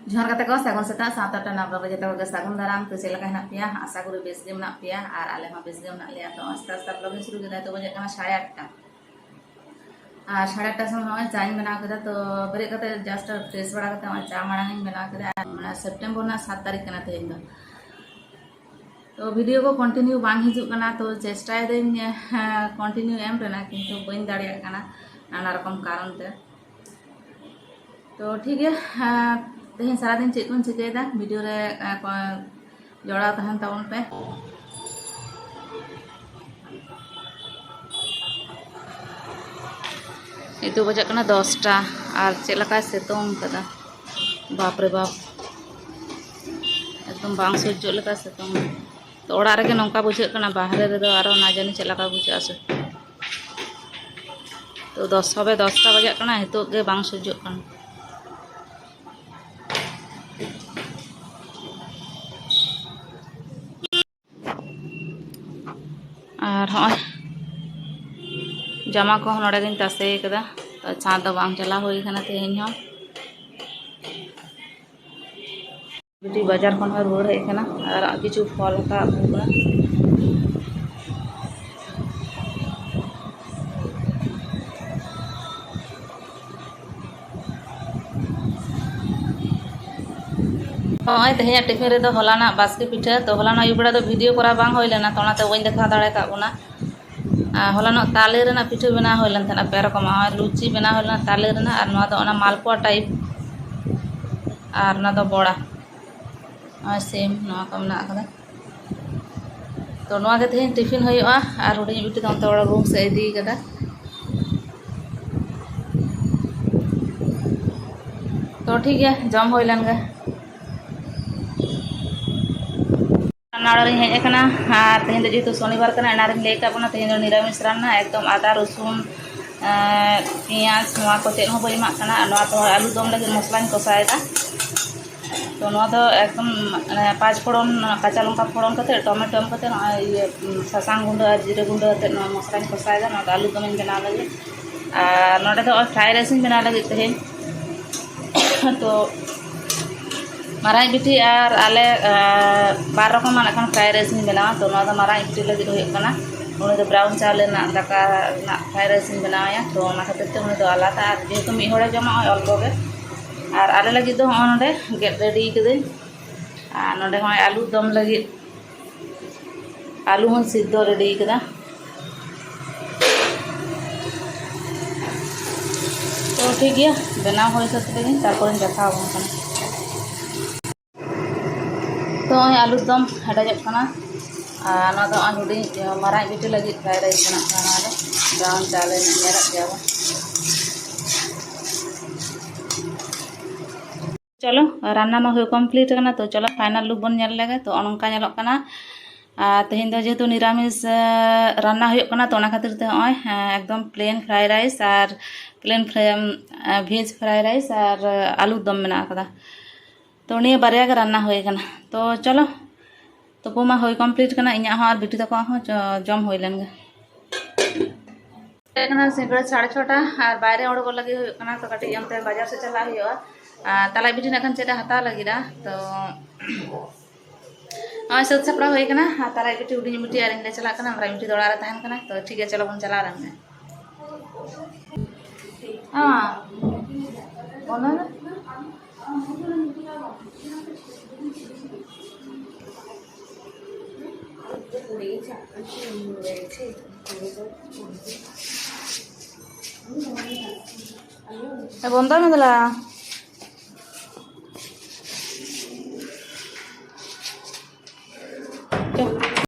जोहार कते को सागुन सेता सात ना ब्लॉग जते को सागुन दाराम तो चेलका हेना पिया आशा करी बेस गे मेना पिया और आले मा बेस गे मेना लिया तो आस्ते आस्ते ब्लॉग शुरू केदा तो बजे kana 8:30 और 8:30 समय नय चाय बना केदा तो बरे कते जस्ट फ्रेश बड़ा कते चा मांग बना केदा माने सेप्टेम्बर ना 7 तारीख kana तेहेन दो तो वीडियो को कंटिन्यू बांग हिजुक kana तो चेष्टा देन कंटिन्यू एम रेना किंतु बइन दाड़िया kana नाना रकम कारण ते तो ठीक है तेहेन सारा दिन चेक को चिकायदा वीडियो रे जोड़ा तहन ताबन पे इतो बजा कना 10टा और चेलका सेतोंग कदा बाप रे बाप एकदम बांग सह्य लेका सेतोंग तो ओड़ा रे नौका बुझे कना बाहरे रे दो आरो ना जानी चेलका बुझे आसे तो 10टा बजा कना हितो गे बांग सह्य कना और हाँ जमा को नोड़े तासे कदा तो चा तो बांग चला हुई खाना तेहेन हो बेटी बाजार खन रुआड़ हेज खाना और किछु फल का अगुना हाँ तेहे टिफिन रे हलाना बास्के पिठा तो हलाना आयुबड़ा भिडियो करा बांग होई लेना तो नाते बइन देखा दाड़े का बोना हलाना ताले रेना पिठा बना होई लेन थाना पे रकम लुची बना होई लेना ताले रेना और नोआ दो ओना मालपुआ टाइप और ना दो बड़ा सेम नोआ को मेना कदा तो नोआ के तेहे टिफिन होइआ और हुडी बिटी तो अंत बड़ा रूम से इदी कदा तो ठीक है जम होई लेन गे नाड़ा हेजना तेहेन जेहेतु शनिवार लैक तेहेन निरामिष रान्ना एकदम आदा रसुन पिंयाज को चेक बी तो आलू दम लगे मसला कषाएदा तो एकदम 5 फोड़न काचा लंका फोड़न करते टमेटो एम करते सासांग गुंडा और जीरा गुंडा मसला कषाएदा आलू दम बना लगे और नोडे तो फ्राई राइस बना लगे तेहेन तो माराई बिटी और आले बार रकम एखन फ्राई राइस बनावा तो माराई बिटी लगे उन्हें तो ब्राउन चावले दाका फ्राई राइस बनाया तो खातिर उन्हें आलादा और जेहेतु मिद हड़े जमा अल्पगे और आले लगे तो नोडे गेट रेडी कदें और नोडे आलू दम लगे आलू हूँ सिद्ध रेडी कदा तो ठीक है बना हो सकते तारपर देखा तो आलू दम हेडजना हुडी मारा बिटी लगे फ्राई राइस ब्राउन चावल गया चलो रान्ना मा हो कमप्लीट करना तो चलो फाइनल लुक बन नेल लगे तो नौका नेलोकना तेहेन दो जेहेतु निरामिष रान्ना होना तो खातिर ते एकदम प्लेन फ्राई राइस और प्लेन भेज फ्राई राइस और आलू दम मेना कदा तो निये बारिया के रान्ना होय कना तो चलो तुपो मा होय कमप्लीट कना इन्या और बिटी तको जम होय लेन गे सिंगड़ा 6:30 और बाहर ओडो लगे होना तो कटी अंते बाजार से चला हुआ ताला बिटी नाखन चेदा हता लगिदा तो सद सपड़ा होय कना ताला बिटी हुडी बिटी और इंदे चला कना हमरा बिटी दौड़ा तहन कना तो ठीक है चलो बन चला रहे हैं हां बोलो ना बंद में दिला